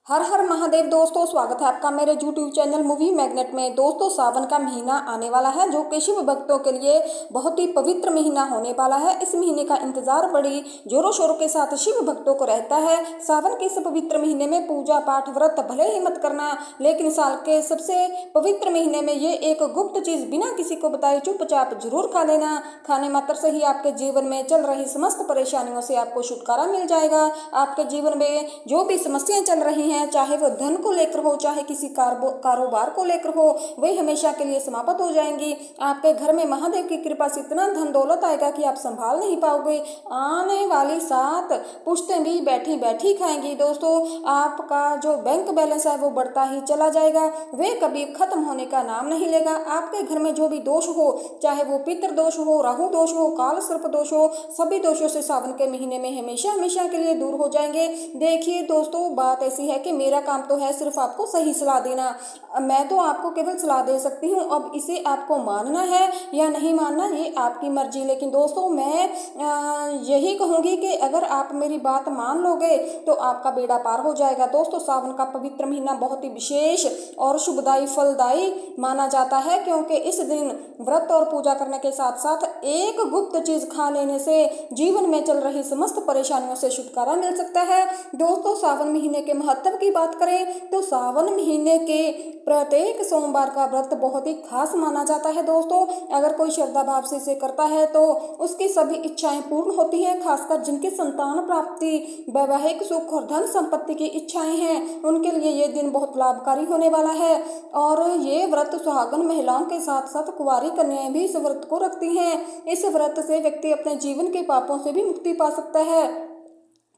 हर हर महादेव। दोस्तों स्वागत है आपका मेरे यूट्यूब चैनल मूवी मैग्नेट में। दोस्तों सावन का महीना आने वाला है जो कि शिव भक्तों के लिए बहुत ही पवित्र महीना होने वाला है। इस महीने का इंतजार बड़ी जोरों शोरों के साथ शिव भक्तों को रहता है। सावन के इस पवित्र महीने में पूजा पाठ व्रत भले ही मत करना, लेकिन साल के सबसे पवित्र महीने में ये एक गुप्त चीज बिना किसी को बताए चुपचाप जरूर खा लेना। खाने मात्र से ही आपके जीवन में चल रही समस्त परेशानियों से आपको छुटकारा मिल जाएगा। आपके जीवन में जो भी समस्याएं चल रही हैं, चाहे वो धन को लेकर हो, चाहे किसी कारोबार को लेकर हो, वही हमेशा के लिए समाप्त हो जाएंगी। आपके घर में महादेव की कृपा से इतना धन दौलत आएगा कि आप संभाल नहीं पाओगे। आने वाली 7 पुश्तें भी बैठी बैठी खाएंगी। दोस्तों आपका जो बैंक बैलेंस है वो बढ़ता ही चला जाएगा, वे कभी खत्म होने का नाम नहीं लेगा। आपके घर में जो भी दोष हो, चाहे वो पितृ दोष हो, राहु दोष हो, काल सर्प दोष हो, सभी दोषों से सावन के महीने में हमेशा हमेशा के लिए दूर हो जाएंगे। देखिए दोस्तों, बात ऐसी है कि मेरा काम तो है सिर्फ आपको सही सलाह देना। मैं तो आपको केवल सलाह दे सकती हूँ, अब इसे आपको मानना है या नहीं मानना ये आपकी मर्जी। लेकिन दोस्तों मैं यही कहूँगी कि अगर आप मेरी बात मान लोगे तो आपका बेड़ा पार हो जाएगा। दोस्तों सावन का पवित्र महीना बहुत ही विशेष और शुभदायी फलदायी माना जाता है, क्योंकि इस दिन व्रत और पूजा करने के साथ साथ एक गुप्त चीज खा लेने से जीवन में चल रही समस्त परेशानियों से छुटकारा मिल सकता है। दोस्तों सावन महीने के महत्व की बात करें तो सावन महीने के प्रत्येक सोमवार का व्रत बहुत ही खास माना जाता है। दोस्तों अगर कोई श्रद्धा भाव से इसे करता है तो उसकी सभी इच्छाएं पूर्ण होती हैं। खासकर जिनकी संतान प्राप्ति, वैवाहिक सुख और धन संपत्ति की इच्छाएं हैं, उनके लिए ये दिन बहुत लाभकारी होने वाला है। और ये व्रत सुहागन महिलाओं के साथ साथ कुंवारी कन्याएं भी इस व्रत को रखती हैं। इस व्रत से व्यक्ति अपने जीवन के पापों से भी मुक्ति पा सकता है।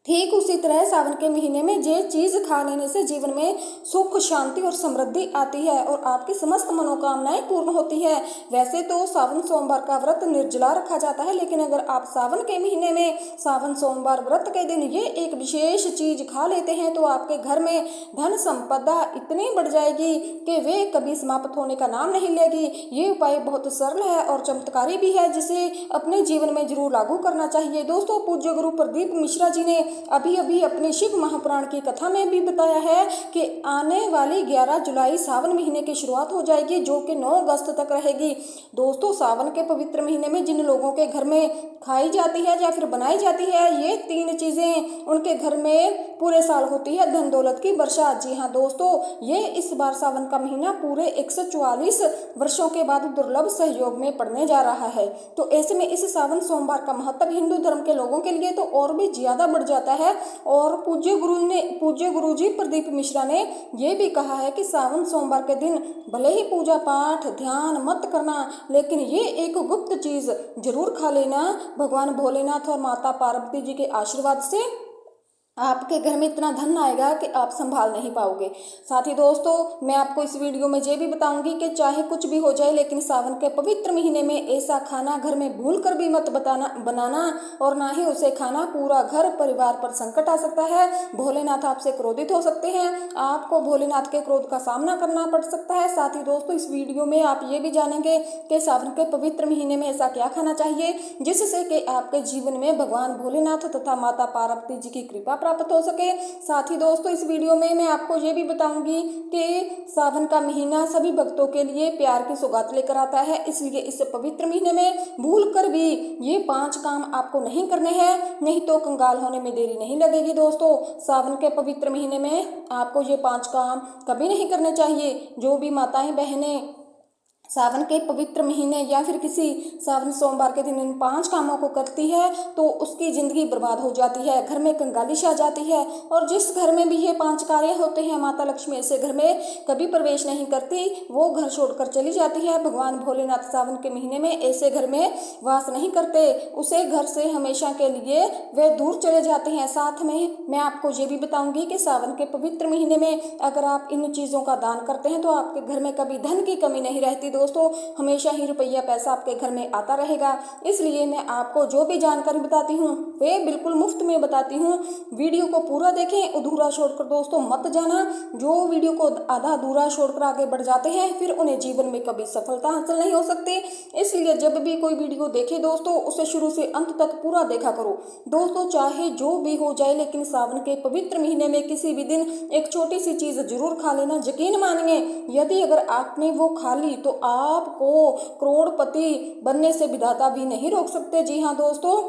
ठीक उसी तरह सावन के महीने में ये चीज खा लेने से जीवन में सुख, शांति और समृद्धि आती है और आपकी समस्त मनोकामनाएं पूर्ण होती है। वैसे तो सावन सोमवार का व्रत निर्जला रखा जाता है, लेकिन अगर आप सावन के महीने में सावन सोमवार व्रत के दिन ये एक विशेष चीज खा लेते हैं तो आपके घर में धन संपदा इतनी बढ़ जाएगी कि वे कभी समाप्त होने का नाम नहीं लेगी। ये उपाय बहुत सरल है और चमत्कारी भी है, जिसे अपने जीवन में जरूर लागू करना चाहिए। दोस्तों पूज्य गुरु प्रदीप मिश्रा जी ने अभी अभी अपने शिव महापुराण की कथा में भी बताया है कि आने वाली 11 जुलाई सावन महीने की शुरुआत हो जाएगी, जो कि 9 अगस्त तक रहेगी। दोस्तों सावन के पवित्र महीने में जिन लोगों के घर में खाई जाती है या फिर बनाई जाती है ये 3 चीजें, उनके घर में पूरे साल होती है धन दौलत की वर्षा। जी हाँ दोस्तों, ये इस बार सावन का महीना पूरे 144 वर्षों के बाद दुर्लभ सहयोग में पड़ने जा रहा है। तो ऐसे में इस सावन सोमवार का महत्व हिंदू धर्म के लोगों के लिए तो और भी ज्यादा बढ़ जाता है। और पूज्य गुरु जी प्रदीप मिश्रा ने यह भी कहा है कि सावन सोमवार के दिन भले ही पूजा पाठ ध्यान मत करना, लेकिन ये एक गुप्त चीज जरूर खा लेना। भगवान भोलेनाथ और माता पार्वती जी के आशीर्वाद से आपके घर में इतना धन आएगा कि आप संभाल नहीं पाओगे। साथ ही दोस्तों मैं आपको इस वीडियो में ये भी बताऊंगी कि चाहे कुछ भी हो जाए, लेकिन सावन के पवित्र महीने में ऐसा खाना घर में भूल कर भी मत बनाना और ना ही उसे खाना। पूरा घर परिवार पर संकट आ सकता है। भोलेनाथ आपसे क्रोधित हो सकते हैं, आपको भोलेनाथ के क्रोध का सामना करना पड़ सकता है। साथ ही दोस्तों इस वीडियो में आप ये भी जानेंगे कि सावन के पवित्र महीने में ऐसा क्या खाना चाहिए जिससे कि आपके जीवन में भगवान भोलेनाथ तथा माता पार्वती जी की कृपा प्राप्त हो सके। साथ ही दोस्तों इस वीडियो में मैं आपको ये भी बताऊंगी कि सावन का महीना सभी भक्तों के लिए प्यार की सौगात लेकर आता है, इसलिए इस पवित्र महीने में भूल कर भी ये 5 काम आपको नहीं करने हैं, नहीं तो कंगाल होने में देरी नहीं लगेगी। दोस्तों सावन के पवित्र महीने में आपको ये 5 काम कभी नहीं करने चाहिए। जो भी माताएं बहनें सावन के पवित्र महीने या फिर किसी सावन सोमवार के दिन इन 5 कामों को करती है तो उसकी जिंदगी बर्बाद हो जाती है, घर में कंगाली छा जाती है। और जिस घर में भी ये 5 कार्य होते हैं, माता लक्ष्मी ऐसे घर में कभी प्रवेश नहीं करती, वो घर छोड़कर चली जाती है। भगवान भोलेनाथ सावन के महीने में ऐसे घर में वास नहीं करते, उसे घर से हमेशा के लिए वे दूर चले जाते हैं। साथ में मैं आपको ये भी बताऊंगी कि सावन के पवित्र महीने में अगर आप इन चीजों का दान करते हैं तो आपके घर में कभी धन की कमी नहीं रहती। दोस्तों हमेशा ही रुपया पैसा आपके घर में आता रहेगा। इसलिए मैं आपको जो भी जानकारी बताती हूँ वे बिल्कुल मुफ्त में बताती हूँ। वीडियो को पूरा देखें, अधूरा छोड़कर दोस्तों मत जाना। जो वीडियो को आधा अधूरा छोड़कर आगे बढ़ जाते हैं फिर उन्हें जीवन में कभी सफलता हासिल नहीं हो सकती। इसलिए जब भी कोई वीडियो देखे दोस्तों उसे शुरू से अंत तक पूरा देखा करो। दोस्तों चाहे जो भी हो जाए लेकिन सावन के पवित्र महीने में किसी भी दिन एक छोटी सी चीज जरूर खा लेना। यकीन मानिए यदि अगर आपने वो खा ली तो आपको करोड़पति बनने से विधाता भी नहीं रोक सकते। जी हाँ दोस्तों,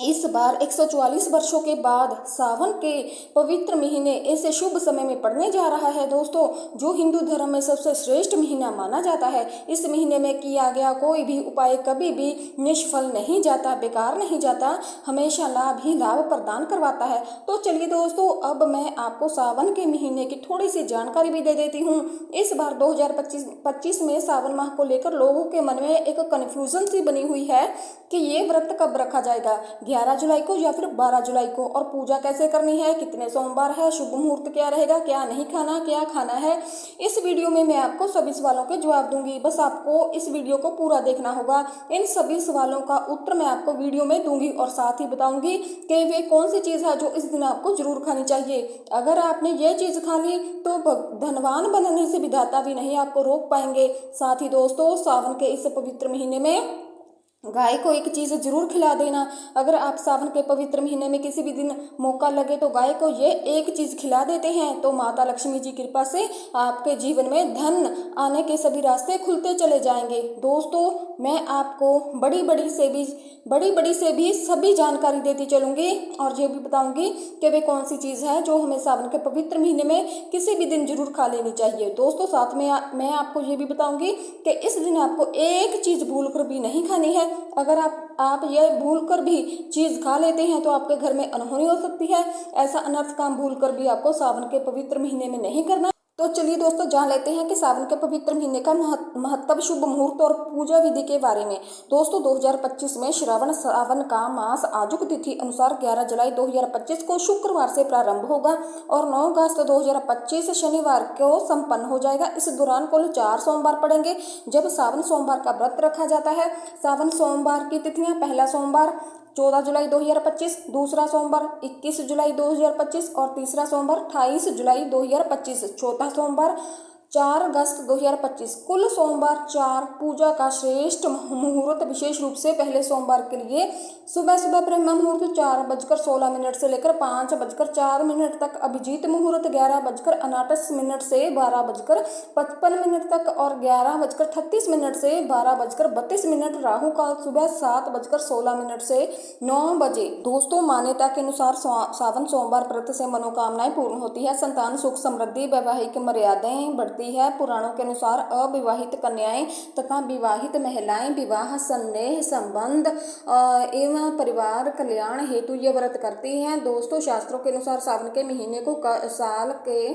इस बार 144 वर्षों के बाद सावन के पवित्र महीने ऐसे शुभ समय में पड़ने जा रहा है दोस्तों, जो हिंदू धर्म में सबसे श्रेष्ठ महीना माना जाता है। इस महीने में किया गया कोई भी उपाय कभी भी निष्फल नहीं जाता, बेकार नहीं जाता, हमेशा लाभ ही लाभ प्रदान करवाता है। तो चलिए दोस्तों अब मैं आपको सावन के महीने की थोड़ी सी जानकारी भी दे देती हूँ। इस बार 2025 में सावन माह को लेकर लोगों के मन में एक कन्फ्यूजन सी बनी हुई है कि ये व्रत कब रखा जाएगा, 11 जुलाई को या फिर 12 जुलाई को, और पूजा कैसे करनी है, कितने सोमवार है, शुभ मुहूर्त क्या रहेगा, क्या नहीं खाना, क्या खाना है। इस वीडियो में मैं आपको सभी सवालों के जवाब दूंगी, बस आपको इस वीडियो को पूरा देखना होगा। इन सभी सवालों का उत्तर मैं आपको वीडियो में दूंगी और साथ ही बताऊंगी कि वे कौन सी चीज़ है जो इस दिन आपको जरूर खानी चाहिए। अगर आपने ये चीज़ खा ली तो धनवान बनने से विधाता भी नहीं आपको रोक पाएंगे। साथ ही दोस्तों सावन के इस पवित्र महीने में गाय को एक चीज़ जरूर खिला देना। अगर आप सावन के पवित्र महीने में किसी भी दिन मौका लगे तो गाय को ये एक चीज़ खिला देते हैं तो माता लक्ष्मी जी की कृपा से आपके जीवन में धन आने के सभी रास्ते खुलते चले जाएंगे। दोस्तों मैं आपको बड़ी बड़ी से भी सभी जानकारी देती चलूँगी और ये भी बताऊँगी कि वे कौन सी चीज़ है जो हमें सावन के पवित्र महीने में किसी भी दिन जरूर खा लेनी चाहिए। दोस्तों साथ में मैं आपको ये भी बताऊँगी कि इस दिन आपको एक चीज़ भूल कर भी नहीं खानी है। अगर आप यह भूल कर भी चीज़ खा लेते हैं तो आपके घर में अनहोनी हो सकती है। ऐसा अनर्थ काम भूल कर भी आपको सावन के पवित्र महीने में नहीं करना। तो चलिए दोस्तों जान लेते हैं कि सावन के पवित्र महीने का महत्व, शुभ मुहूर्त और पूजा विधि के बारे में। दोस्तों 2025 में श्रावण सावन का मास आजुक तिथि अनुसार 11 जुलाई 2025 को शुक्रवार से प्रारंभ होगा और 9 अगस्त 2025 शनिवार को संपन्न हो जाएगा। इस दौरान कुल 4 सोमवार पड़ेंगे जब सावन सोमवार का व्रत रखा जाता है। सावन सोमवार की तिथियां: पहला सोमवार 14 जुलाई 2025, दूसरा सोमवार 21 जुलाई 2025 और तीसरा सोमवार 28 जुलाई 2025, चौथा सोमवार 4 अगस्त 2025। कुल सोमवार 4। पूजा का श्रेष्ठ मुहूर्त विशेष रूप से पहले सोमवार के लिए सुबह ब्रह्म मुहूर्त 4:16 से लेकर 5:04 तक, अभिजीत मुहूर्त 11:59 से 12:55 तक और 11:38 से 12:32, राहु काल सुबह 7:16 से 9 बजे। दोस्तों मान्यता के अनुसार सावन सोमवार व्रत से मनोकामनाएं पूर्ण होती है, संतान सुख समृद्धि, वैवाहिक मर्यादाएं बढ़ती है। पुराणों के अनुसार अविवाहित कन्याएं तथा विवाहित महिलाएं विवाह, स्नेह संबंध एवं परिवार कल्याण हेतु ये व्रत करती हैं। दोस्तों शास्त्रों के अनुसार सावन के महीने को साल के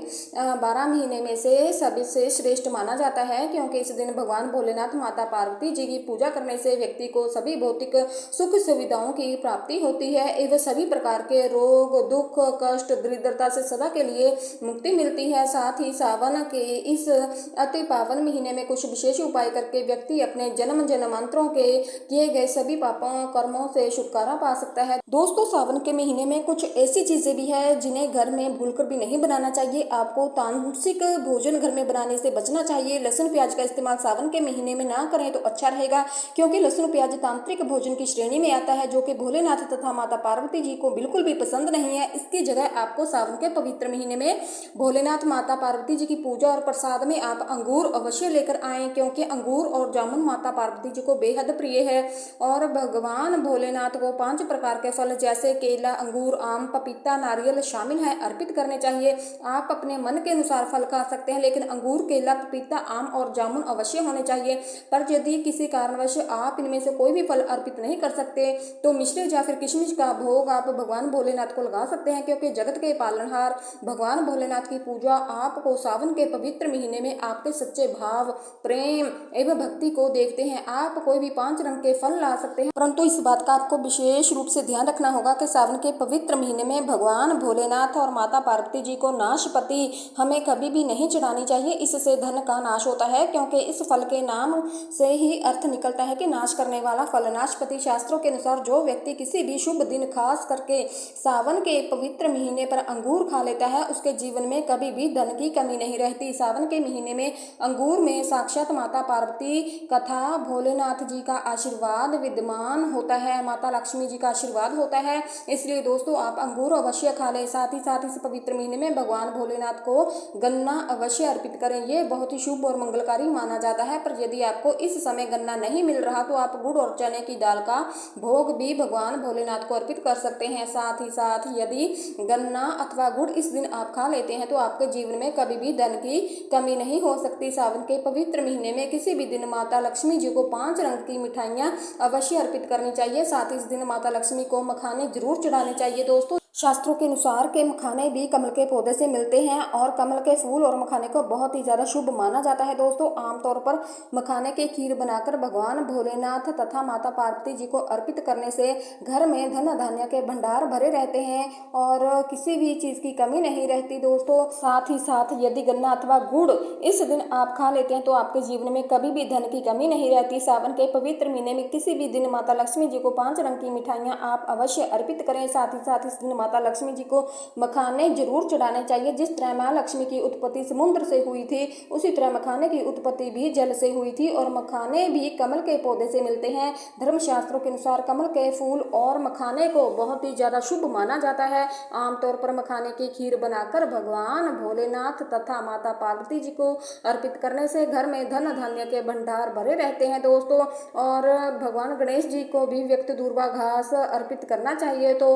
12 महीने में से सबसे श्रेष्ठ माना जाता है, क्योंकि इस दिन भगवान भोलेनाथ, माता पार्वती जी की पूजा करने से व्यक्ति को सभी भौतिक सुख सुविधाओं की प्राप्ति होती है एवं सभी प्रकार के रोग, दुख, कष्ट, दरिद्रता से सदा के लिए मुक्ति मिलती है। साथ ही सावन के इस अति पावन महीने में कुछ विशेष उपाय करके व्यक्ति अपने जन्म जन्मांतरों के किए गए सभी पापों कर्मों से छुटकारा पा सकता है। दोस्तों सावन के महीने में कुछ ऐसी चीजें भी है जिन्हें घर में भूलकर भी नहीं बनाना चाहिए। आपको तामसिक भोजन घर में बनाने से बचना चाहिए। लहसुन प्याज का इस्तेमाल सावन के महीने में ना करें तो अच्छा रहेगा, क्योंकि लहसुन प्याज तांत्रिक भोजन की श्रेणी में आता है जो कि भोलेनाथ तथा माता पार्वती जी को बिल्कुल भी पसंद नहीं है। इसकी जगह आपको सावन के पवित्र महीने में भोलेनाथ, माता पार्वती जी की पूजा और प्रसाद में आप अंगूर अवश्य लेकर आएं, क्योंकि अंगूर और जामुन माता पार्वती जी को बेहद प्रिय है। और भगवान भोलेनाथ को 5 प्रकार के फल जैसे केला, अंगूर, आम, पपीता, नारियल शामिल है अर्पित करने चाहिए। आप अपने मन के अनुसार फल खा सकते हैं, लेकिन अंगूर, केला, पपीता, आम और जामुन अवश्य होने चाहिए। पर यदि किसी कारणवश आप इनमें से कोई भी फल अर्पित नहीं कर सकते तो मिश्री या फिर किशमिश का भोग आप भगवान भोलेनाथ को लगा सकते हैं, क्योंकि जगत के पालनहार भगवान भोलेनाथ की पूजा आपको सावन के पवित्र महीने में आपके सच्चे भाव, प्रेम एवं भक्ति को देखते हैं। आप कोई भी 5 रंग के फल ला सकते हैं, परंतु इस बात का आपको विशेष रूप से ध्यान रखना होगा कि सावन के पवित्र महीने में भगवान भोलेनाथ और माता पार्वती जी को नाशपति हमें कभी भी नहीं चढ़ानी चाहिए। इससे धन का नाश होता है, क्योंकि इस फल के नाम से ही अर्थ निकलता है कि नाश करने वाला फल। नाशपति शास्त्रों के अनुसार जो व्यक्ति किसी भी शुभ दिन, खास करके सावन के पवित्र महीने पर अंगूर खा लेता है, उसके जीवन में कभी भी धन की कमी नहीं रहती। सावन के महीने में अंगूर में साक्षात माता पार्वती तथा भोलेनाथ जी का आशीर्वाद विद्यमान होता है, माता लक्ष्मी जी का आशीर्वाद होता है। इसलिए दोस्तों आप अंगूर अवश्य खा लें। साथ ही साथ इस पवित्र महीने में भगवान भोलेनाथ को गन्ना अवश्य अर्पित करें। ये बहुत ही शुभ और मंगलकारी माना जाता है। पर यदि आपको इस समय गन्ना नहीं मिल रहा तो आप गुड़ और चने की दाल का भोग भी भगवान भोलेनाथ को अर्पित कर सकते हैं। साथ ही साथ यदि गन्ना अथवा गुड़ इस दिन आप खा लेते हैं तो आपके जीवन में कभी भी धन की कमी नहीं हो सकती। सावन के पवित्र महीने में किसी भी दिन माता लक्ष्मी जी को 5 रंग की मिठाइयाँ अवश्य अर्पित करनी चाहिए। साथ ही इस दिन माता लक्ष्मी को मखाने जरूर चढ़ाने चाहिए। दोस्तों शास्त्रों के अनुसार के मखाने भी कमल के पौधे से मिलते हैं और कमल के फूल और मखाने को बहुत ही ज़्यादा शुभ माना जाता है। दोस्तों आमतौर पर मखाने की खीर बनाकर भगवान भोलेनाथ तथा माता पार्वती जी को अर्पित करने से घर में धन धान्य के भंडार भरे रहते हैं और किसी भी चीज़ की कमी नहीं रहती। दोस्तों साथ ही साथ यदि गन्ना अथवा गुड़ इस दिन आप खा लेते हैं तो आपके जीवन में कभी भी धन की कमी नहीं रहती। सावन के पवित्र महीने में किसी भी दिन माता लक्ष्मी जी को 5 रंग की मिठाइयाँ आप अवश्य अर्पित करें। साथ ही साथ इस दिन माता लक्ष्मी जी को मखाने जरूर चढ़ाने चाहिए। जिस तरह माँ लक्ष्मी की उत्पत्ति समुद्र से हुई थी, उसी तरह मखाने की उत्पत्ति भी जल से हुई थी और मखाने भी कमल के पौधे से मिलते हैं। धर्मशास्त्रों के अनुसार कमल के फूल और मखाने को बहुत ही ज्यादा शुभ माना जाता है। आमतौर पर मखाने की खीर बनाकर भगवान भोलेनाथ तथा माता पार्वती जी को अर्पित करने से घर में धन धान्य के भंडार भरे रहते हैं। दोस्तों और भगवान गणेश जी को भी व्यक्ति दूर्वा घास अर्पित करना चाहिए, तो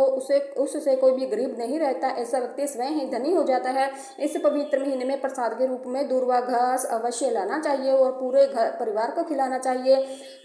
उससे कोई भी गरीब नहीं रहता। ऐसा व्यक्ति स्वयं ही धनी हो जाता है। इस पवित्र महीने में प्रसाद के रूप में दूर्वा घास अवश्य लाना चाहिए और पूरे घर परिवार को खिलाना चाहिए।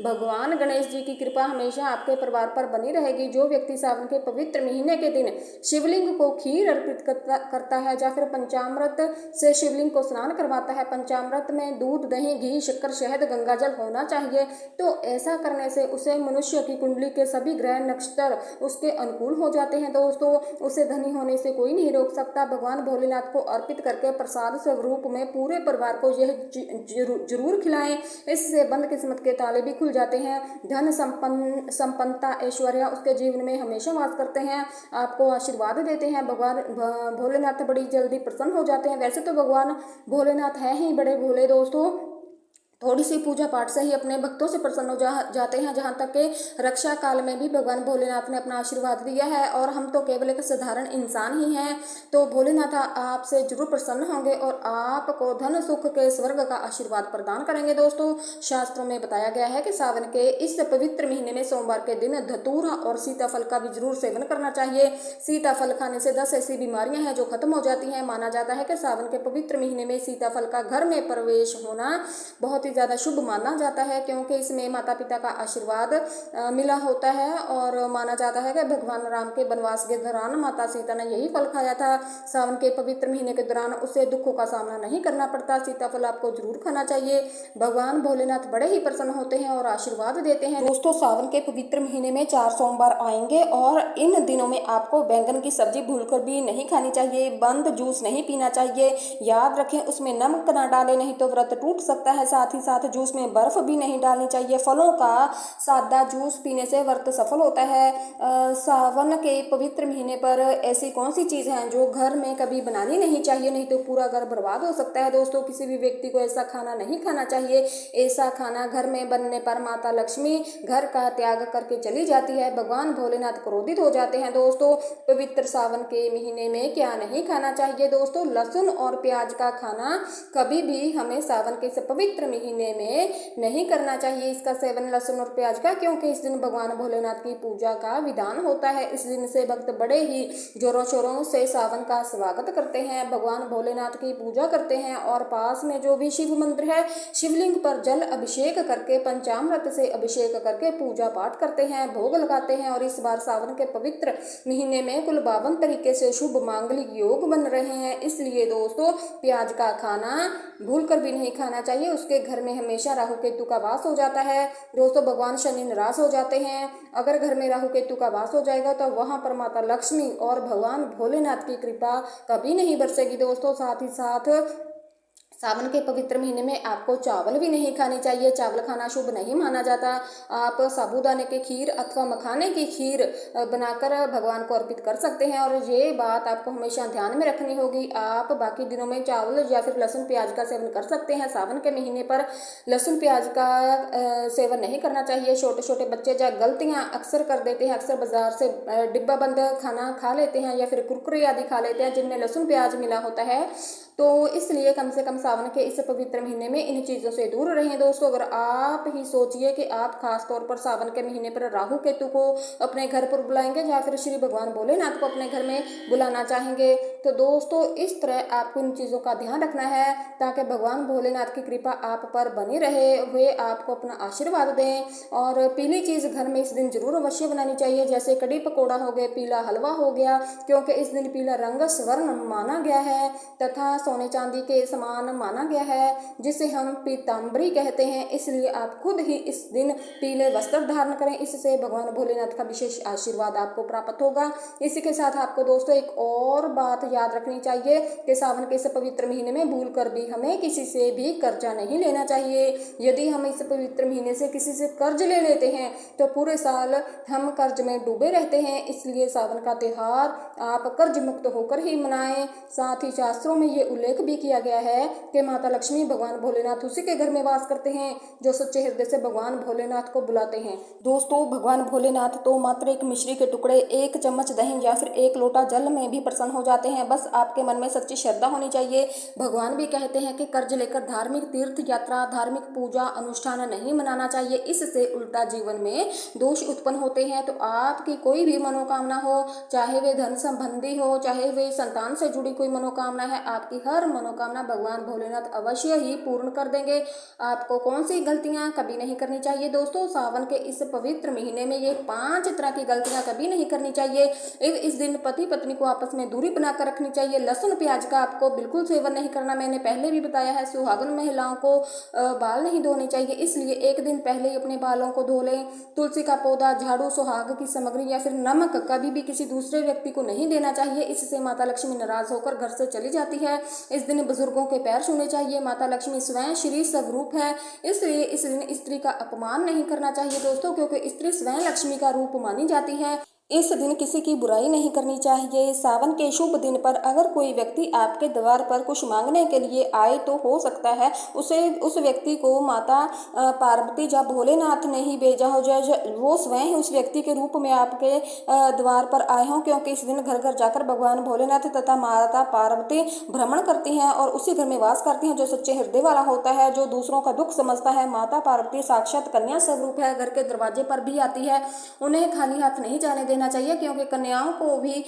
भगवान गणेश जी की कृपा हमेशा आपके परिवार पर बनी रहेगी। जो व्यक्ति सावन के पवित्र महीने के दिन शिवलिंग को खीर अर्पित करता है या फिर पंचामृत से शिवलिंग को स्नान करवाता है, पंचामृत में दूध, दही, घी, शक्कर, शहद, गंगाजल होना चाहिए, तो ऐसा करने से उसे मनुष्य की कुंडली के सभी ग्रह नक्षत्र उसके अनुकूल हो जाते हैं। दोस्तों उसे धनी होने से कोई नहीं रोक सकता। भगवान भोलेनाथ को अर्पित करके प्रसाद स्वरूप में पूरे परिवार को यह जरूर खिलाएं। इससे बंद किस्मत के ताले भी खुल जाते हैं। धन संपन्नता, ऐश्वर्य उसके जीवन में हमेशा वास करते हैं, आपको आशीर्वाद देते हैं। भगवान भोलेनाथ बड़ी जल्दी प्रसन्न हो जाते हैं। वैसे तो भगवान भोलेनाथ है ही बड़े भोले। दोस्तों थोड़ी सी पूजा पाठ से ही अपने भक्तों से प्रसन्न हो जाते हैं। जहाँ तक कि रक्षा काल में भी भगवान भोलेनाथ ने अपना आशीर्वाद दिया है और हम तो केवल एक साधारण इंसान ही हैं, तो भोलेनाथ आपसे जरूर प्रसन्न होंगे और आपको धन सुख के स्वर्ग का आशीर्वाद प्रदान करेंगे। दोस्तों शास्त्रों में बताया गया है कि सावन के इस पवित्र महीने में सोमवार के दिन धतूरा और सीताफल का भी जरूर सेवन करना चाहिए। सीताफल खाने से 10 ऐसी बीमारियां हैं जो खत्म हो जाती हैं। माना जाता है कि सावन के पवित्र महीने में सीताफल का घर में प्रवेश होना बहुत ही ज़्यादा शुभ माना जाता है, क्योंकि इसमें माता पिता का आशीर्वाद मिला होता है और माना जाता है कि भगवान राम के वनवास के दौरान माता सीता ने यही फल खाया था। सावन के पवित्र महीने के दौरान उसे दुखों का सामना नहीं करना पड़ता। सीताफल आपको जरूर खाना चाहिए। भगवान भोलेनाथ बड़े ही प्रसन्न होते हैं और आशीर्वाद देते हैं। दोस्तों सावन के पवित्र महीने में 4 सोमवार आएंगे और इन दिनों में आपको बैंगन की सब्जी भूलकर भी नहीं खानी चाहिए। बंद जूस नहीं पीना चाहिए। याद रखें उसमें नमक ना डालें, नहीं तो व्रत टूट सकता है। साथ ही साथ जूस में बर्फ भी नहीं डालनी चाहिए। फलों का सादा जूस पीने से व्रत सफल होता है। सावन के पवित्र महीने पर ऐसी कौन सी चीज़ है जो घर में कभी बनानी नहीं चाहिए, नहीं तो पूरा घर बर्बाद हो सकता है। दोस्तों किसी भी व्यक्ति को ऐसा खाना नहीं खाना चाहिए। ऐसा खाना घर में बनने पर माता लक्ष्मी घर का त्याग करके चली जाती है। भगवान भोलेनाथ क्रोधित हो जाते हैं। दोस्तों पवित्र सावन के महीने में क्या नहीं खाना चाहिए? दोस्तों लहसुन और प्याज का खाना कभी भी हमें सावन के पवित्र महीने महीने में नहीं करना चाहिए इसका सेवन, लहसुन और प्याज का, क्योंकि इस दिन भगवान भोलेनाथ की पूजा का विधान होता है। इस दिन से भक्त बड़े ही जोरों शोरों से सावन का स्वागत करते हैं, भगवान भोलेनाथ की पूजा करते हैं और पास में जो भी शिव मंदिर है, शिवलिंग पर जल अभिषेक करके पंचामृत से अभिषेक करके पूजा पाठ करते हैं, भोग लगाते हैं। और इस बार सावन के पवित्र महीने में कुल 52 तरीके से शुभ मांगलिक योग बन रहे हैं। इसलिए दोस्तों प्याज का खाना भूल कर भी नहीं खाना चाहिए, उसके घर में हमेशा राहु केतु का वास हो जाता है। दोस्तों भगवान शनि निराश हो जाते हैं, अगर घर में राहु केतु का वास हो जाएगा तो वहां पर माता लक्ष्मी और भगवान भोलेनाथ की कृपा कभी नहीं बरसेगी। दोस्तों साथ ही साथ सावन के पवित्र महीने में आपको चावल भी नहीं खानी चाहिए, चावल खाना शुभ नहीं माना जाता। आप साबूदाने की खीर अथवा मखाने की खीर बनाकर भगवान को अर्पित कर सकते हैं। और ये बात आपको हमेशा ध्यान में रखनी होगी, आप बाकी दिनों में चावल या फिर लहसुन प्याज का सेवन कर सकते हैं, सावन के महीने पर लहसुन प्याज का सेवन नहीं करना चाहिए। छोटे छोटे बच्चे जो गलतियाँ अक्सर कर देते हैं, अक्सर बाजार से डिब्बा बंद खाना खा लेते हैं या फिर कुरकुरे आदि खा लेते हैं जिनमें लहसुन प्याज मिला होता है, तो इसलिए कम से कम सावन के इस पवित्र महीने में इन चीज़ों से दूर रहें। दोस्तों अगर आप ही सोचिए कि आप खास तौर पर सावन के महीने पर राहु केतु को अपने घर पर बुलाएंगे या फिर श्री भगवान भोलेनाथ को अपने घर में बुलाना चाहेंगे, तो दोस्तों इस तरह आपको इन चीज़ों का ध्यान रखना है ताकि भगवान भोलेनाथ की कृपा आप पर बनी रहे, वे आपको अपना आशीर्वाद दें। और पीली चीज़ घर में इस दिन जरूर अवश्य बनानी चाहिए, जैसे कड़ी पकौड़ा हो गए, पीला हलवा हो गया, क्योंकि इस दिन पीला रंग स्वर्ण माना गया है तथा सोने चांदी के समान माना गया है, जिसे हम पीताम्बरी कहते हैं। इसलिए आप खुद ही इस दिन पीले वस्त्र धारण करें, इससे भगवान भोलेनाथ का विशेष आशीर्वाद आपको प्राप्त होगा। इसी के साथ आपको दोस्तों एक और बात याद रखनी चाहिए कि सावन के इस पवित्र महीने में भूल कर भी हमें किसी से भी कर्जा नहीं लेना चाहिए। यदि हम इस पवित्र महीने से किसी से कर्ज ले लेते हैं तो पूरे साल हम कर्ज में डूबे रहते हैं। इसलिए सावन का त्योहार आप कर्ज मुक्त होकर ही मनाएं। साथ ही शास्त्रों में ये उल्लेख भी किया गया है कि माता लक्ष्मी भगवान भोलेनाथ उसी के घर में वास करते हैं जो सच्चे हृदय से भगवान भोलेनाथ को बुलाते हैं। दोस्तों भगवान भोलेनाथ तो मात्र एक मिश्री के टुकड़े, एक चम्मच दही या फिर एक लोटा जल में भी प्रसन्न हो जाते हैं, बस आपके मन में सच्ची श्रद्धा होनी चाहिए। भगवान भी कहते हैं कि कर्ज लेकर धार्मिक तीर्थ यात्रा, धार्मिक पूजा अनुष्ठान नहीं मनाना चाहिए, इससे उल्टा जीवन में दोष उत्पन्न होते हैं। तो आपकी कोई भी मनोकामना हो, चाहे वे धन संबंधी हो, चाहे वे संतान से जुड़ी कोई मनोकामना है, आपकी हर मनोकामना भगवान भोलेनाथ अवश्य ही पूर्ण कर देंगे। आपको कौन सी गलतियां कभी नहीं करनी चाहिए दोस्तों, सावन के इस पवित्र महीने में ये 5 तरह की गलतियां कभी नहीं करनी चाहिए। इस दिन पति पत्नी को आपस में दूरी बनाकर रखनी चाहिए। लहसुन प्याज का आपको बिल्कुल सेवन नहीं करना, मैंने पहले भी बताया है। सुहागन महिलाओं को बाल नहीं धोने चाहिए, इसलिए एक दिन पहले ही अपने बालों को धो लें। तुलसी का पौधा, झाड़ू, सुहाग की सामग्री या फिर नमक कभी भी किसी दूसरे व्यक्ति को नहीं देना चाहिए, इससे माता लक्ष्मी नाराज होकर घर से चली जाती है। इस दिन बुजुर्गों के पैर छूने चाहिए। माता लक्ष्मी स्वयं श्री स्वरूप है, इसलिए इस दिन स्त्री का अपमान नहीं करना चाहिए दोस्तों, क्योंकि स्त्री स्वयं लक्ष्मी का रूप मानी जाती है। इस दिन किसी की बुराई नहीं करनी चाहिए। सावन के शुभ दिन पर अगर कोई व्यक्ति आपके द्वार पर कुछ मांगने के लिए आए तो हो सकता है उस व्यक्ति को माता पार्वती या भोलेनाथ ने ही भेजा हो, जाए वो स्वयं उस व्यक्ति के रूप में आपके द्वार पर आए हों, क्योंकि इस दिन घर घर जाकर भगवान भोलेनाथ तथा माता पार्वती भ्रमण करती हैं और उसी घर में वास करती हैं जो सच्चे हृदय वाला होता है, जो दूसरों का दुख समझता है। माता पार्वती साक्षात कन्या स्वरूप है, घर के दरवाजे पर भी आती है। उन्हें खाली हाथ नहीं जाने देना चाहिए, क्योंकि कन्याओं को भी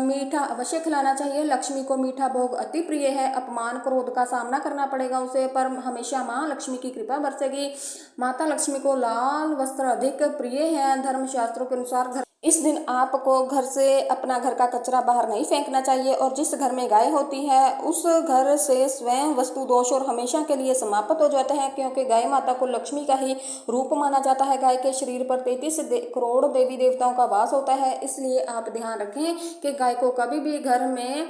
मीठा अवश्य खिलाना चाहिए। लक्ष्मी को मीठा भोग अति प्रिय है, अपमान क्रोध का सामना करना पड़ेगा उसे, पर हमेशा माँ लक्ष्मी की कृपा बरसेगी। माता लक्ष्मी को लाल वस्त्र अधिक प्रिय है। धर्मशास्त्रों के अनुसार इस दिन आपको घर से अपना घर का कचरा बाहर नहीं फेंकना चाहिए और जिस घर में गाय होती है उस घर से स्वयं वस्तु दोष और हमेशा के लिए समाप्त हो जाते हैं, क्योंकि गाय माता को लक्ष्मी का ही रूप माना जाता है। गाय के शरीर पर 33 करोड़ देवी देवताओं का वास होता है, इसलिए आप ध्यान रखें कि गाय को कभी भी घर में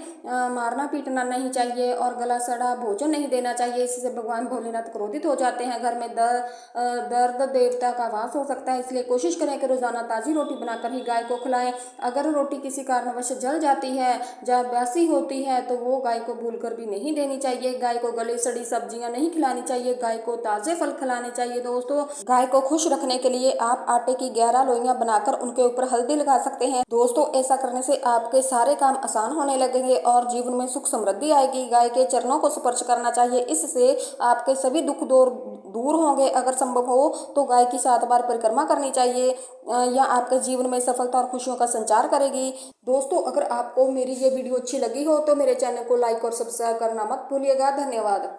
मारना पीटना नहीं चाहिए और गला सड़ा भोजन नहीं देना चाहिए, इससे भगवान भोलेनाथ क्रोधित हो जाते हैं। घर में दर्द देवता का वास हो सकता है, इसलिए कोशिश करें कि रोजाना ताजी रोटी बनाकर गाय को खिलाएं। अगर रोटी किसी कारणवश जल जाती है या बासी होती है तो वो गाय को भूलकर भी नहीं देनी चाहिए। गाय को गली सड़ी सब्जियां नहीं खिलानी चाहिए, गाय को ताजे फल खिलाने चाहिए। दोस्तों गाय को खुश रखने के लिए आप आटे की 11 लोइयां बनाकर उनके ऊपर हल्दी लगा सकते हैं। दोस्तों ऐसा करने से आपके सारे काम आसान होने लगेंगे और जीवन में सुख समृद्धि आएगी। गाय के चरणों को स्पर्श करना चाहिए, इससे आपके सभी दुख दूर होंगे। अगर संभव हो तो गाय की 7 बार परिक्रमा करनी चाहिए। यह आपके जीवन में सफलता और खुशियों का संचार करेगी। दोस्तों, अगर आपको मेरी ये वीडियो अच्छी लगी हो तो मेरे चैनल को लाइक और सब्सक्राइब करना मत भूलिएगा। धन्यवाद।